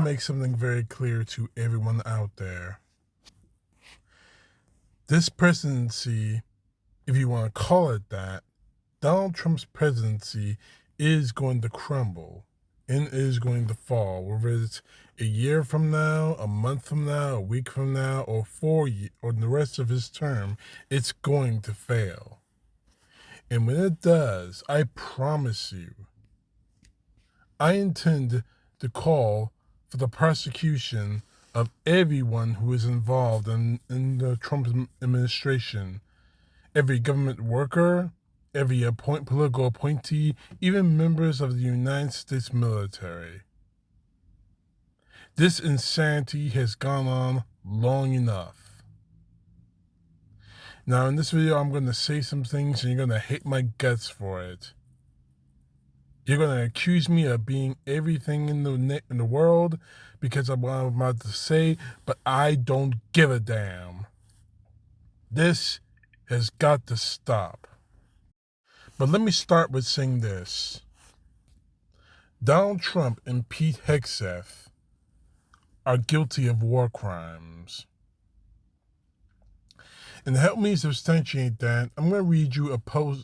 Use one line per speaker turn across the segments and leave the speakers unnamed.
make something very clear to everyone out there. This presidency, if you want to call it that, Donald Trump's presidency is going to crumble and is going to fall. Whether it's a year from now, a month from now, a week from now, or 4 years, or the rest of his term, it's going to fail. And when it does, I promise you, I intend to call for the prosecution of everyone who is involved in the Trump administration. Every government worker, every political appointee, even members of the United States military. This insanity has gone on long enough. Now, in this video, I'm going to say some things and you're going to hate my guts for it. You're going to accuse me of being everything in the world because of what I'm about to say, but I don't give a damn. This has got to stop. But let me start with saying this. Donald Trump and Pete Hegseth are guilty of war crimes. And to help me substantiate that, I'm going to read you a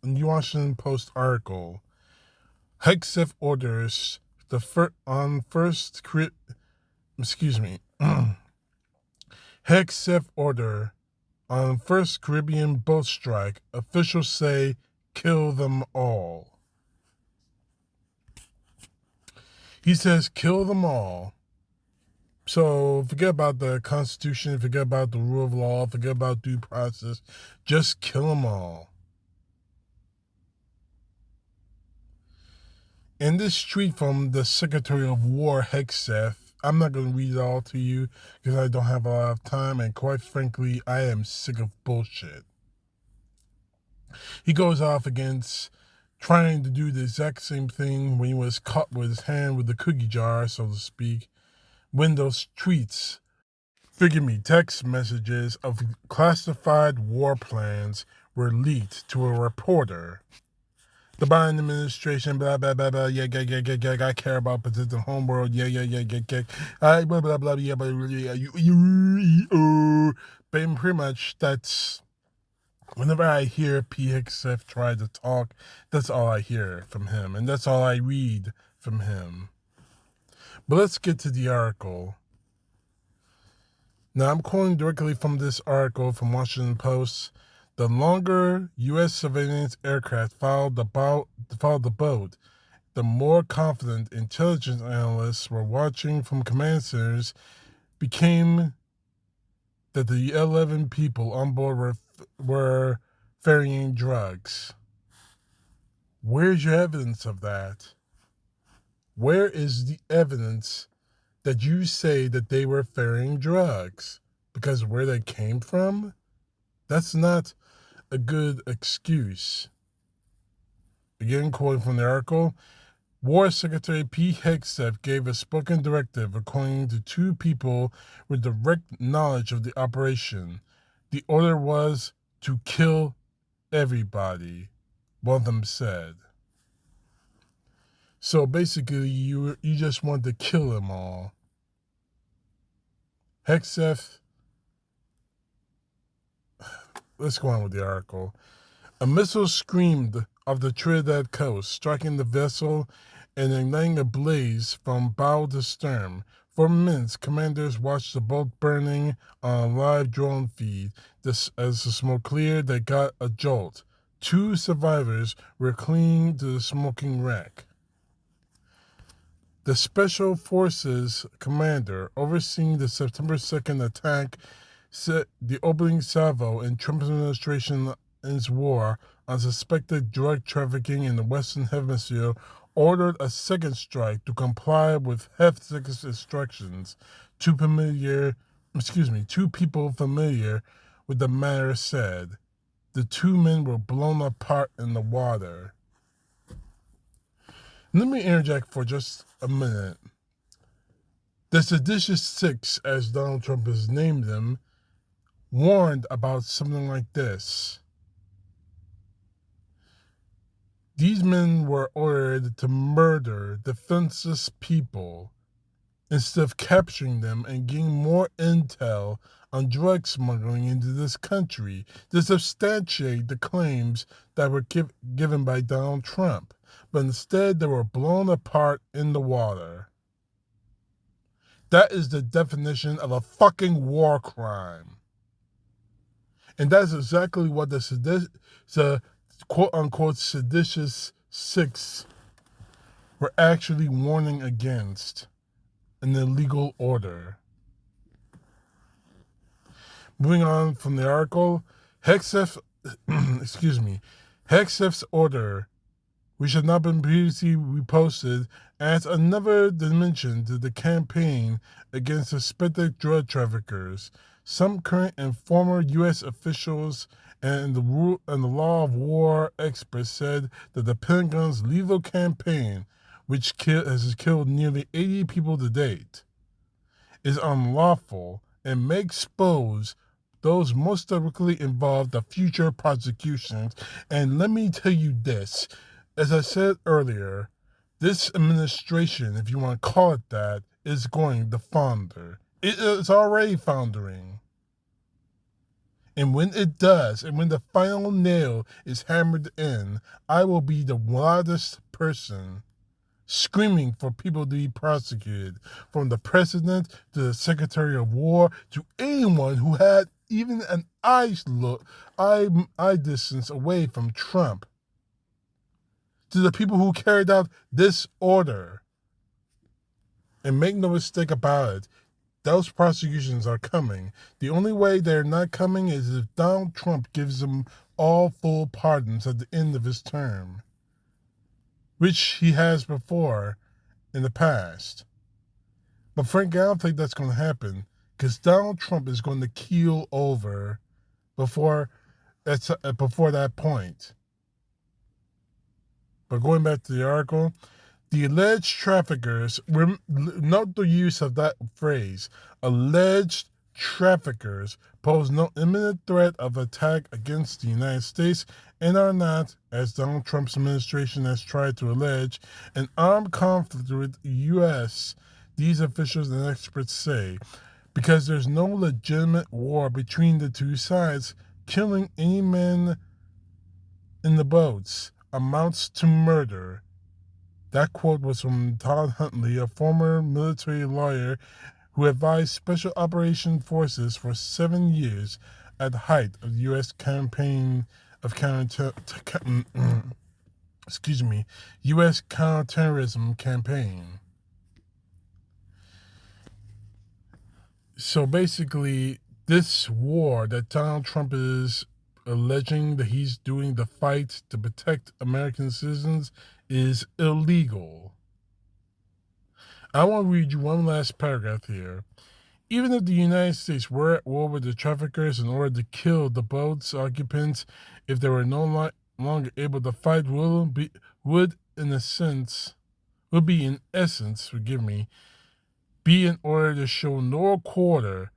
Washington Post article. Hegseth orders Hegseth order on first Caribbean boat strike. Officials say kill them all. He says kill them all. So forget about the Constitution, forget about the rule of law, forget about due process. Just kill them all. And this tweet from the Secretary of War, Hegseth, I'm not going to read it all to you because I don't have a lot of time, and quite frankly, I am sick of bullshit. He goes off against trying to do the exact same thing when he was caught with his hand with the cookie jar, so to speak, when those tweets, text messages of classified war plans were leaked to a reporter. The Biden administration, blah, blah, blah, blah, yeah, I care about protecting homeworld, yeah, blah, blah, blah, yeah, but pretty much that's, whenever I hear Pete Hegseth try to talk, that's all I hear from him, and that's all I read from him. But let's get to the article. Now, I'm quoting directly from this article from Washington Post. The longer U.S. surveillance aircraft followed the boat, the more confident intelligence analysts were watching from command centers became that the 11 people on board were ferrying drugs. Where's your evidence of that? Where is the evidence that you say that they were ferrying drugs? Because where they came from? That's not a good excuse. Again, quoting from the article, War Secretary Pete Hegseth gave a spoken directive according to two people with direct knowledge of the operation. The order was to kill everybody, one of them said. So basically, you just want to kill them all. Hegseth, let's go on with the article. A missile screamed off the Trinidad coast, striking the vessel and igniting a blaze from bow to stern. For minutes, commanders watched the boat burning on a live drone feed. As the smoke cleared, they got a jolt. 2 survivors were clinging to the smoking wreck. The Special Forces commander overseeing the September 2nd attack said the opening salvo in Trump's administration's war on suspected drug trafficking in the Western Hemisphere ordered a second strike to comply with Hegseth's instructions. Two people familiar with the matter said. The 2 men were blown apart in the water. Let me interject for just a minute. The seditious 6, as Donald Trump has named them, warned about something like this. These men were ordered to murder defenseless people instead of capturing them and getting more intel on drug smuggling into this country to substantiate the claims that were given by Donald Trump, but instead they were blown apart in the water. That is the definition of a fucking war crime. And that's exactly what the quote-unquote seditious six were actually warning against an illegal order. Moving on from the article, Hegseth's order, which had not been previously reposted, adds another dimension to the campaign against suspected drug traffickers. Some current and former U.S. officials and the law of war experts said that the Pentagon's lethal campaign, which has killed nearly 80 people to date, is unlawful and may expose those most directly involved of future prosecutions. And let me tell you this, as I said earlier, this administration, if you want to call it that, is going to founder. It is already foundering. And when it does, and when the final nail is hammered in, I will be the loudest person screaming for people to be prosecuted, from the president to the secretary of war to anyone who had even an eye distance away from Trump, to the people who carried out this order. And make no mistake about it, those prosecutions are coming. The only way they're not coming is if Donald Trump gives them all full pardons at the end of his term, which he has before in the past. But frankly, I don't think that's going to happen, because Donald Trump is going to keel over before that point. But going back to the article, the alleged traffickers, note the use of that phrase, alleged traffickers pose no imminent threat of attack against the United States and are not, as Donald Trump's administration has tried to allege, an armed conflict with the U.S., these officials and experts say, because there's no legitimate war between the two sides. Killing any men in the boats amounts to murder. That quote was from Todd Huntley, a former military lawyer who advised Special Operations Forces for 7 years at the height of the U.S. campaign of U.S. counterterrorism campaign. So basically, this war that Donald Trump is alleging that he's doing the fight to protect American citizens is illegal. I want to read you one last paragraph here. Even if the United States were at war with the traffickers in order to kill the boat's occupants, if they were no longer able to fight, would be in essence, be in order to show no quarter,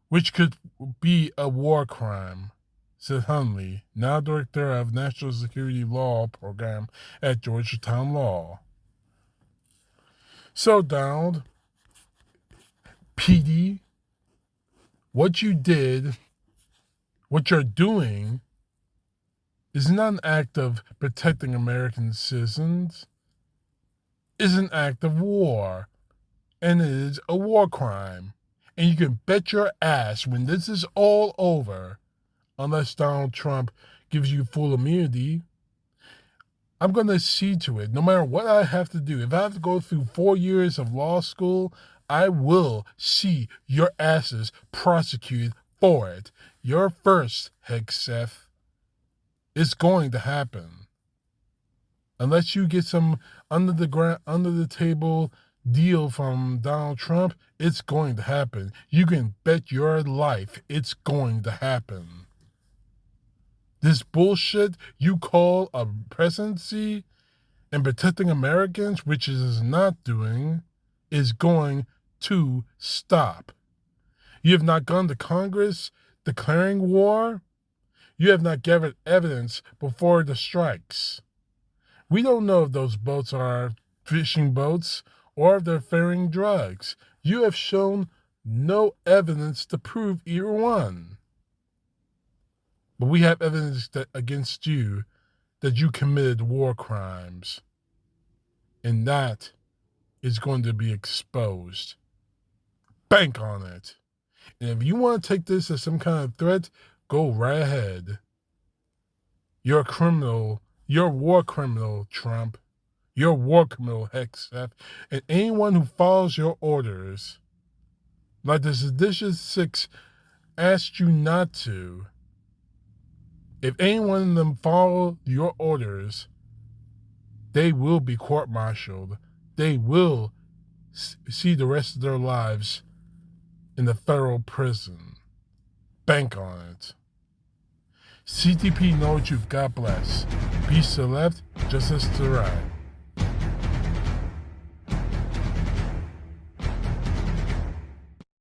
which could be a war crime, said Huntley, now director of National Security Law Program at Georgetown Law. So, Donald, PD, what you're doing is not an act of protecting American citizens. It's an act of war, and it is a war crime. And you can bet your ass when this is all over, unless Donald Trump gives you full immunity, I'm going to see to it, no matter what I have to do. If I have to go through 4 years of law school, I will see your asses prosecuted for it. Your first, Hegseth. It's going to happen. Unless you get some under the table deal from Donald Trump, it's going to happen. You can bet your life it's going to happen. This bullshit you call a presidency and protecting Americans, which it is not doing, is going to stop. You have not gone to Congress declaring war. You have not gathered evidence before the strikes. We don't know if those boats are fishing boats or if they're ferrying drugs. You have shown no evidence to prove either one. But we have evidence against you that you committed war crimes. And that is going to be exposed. Bank on it. And if you want to take this as some kind of threat, go right ahead. You're a criminal. You're a war criminal, Trump. You're a war criminal, Hegseth. And anyone who follows your orders, like the seditious six asked you not to, if any one of them follow your orders, they will be court-martialed. They will see the rest of their lives in the federal prison. Bank on it. CTP knows you. God bless. Peace to the left, justice to the right.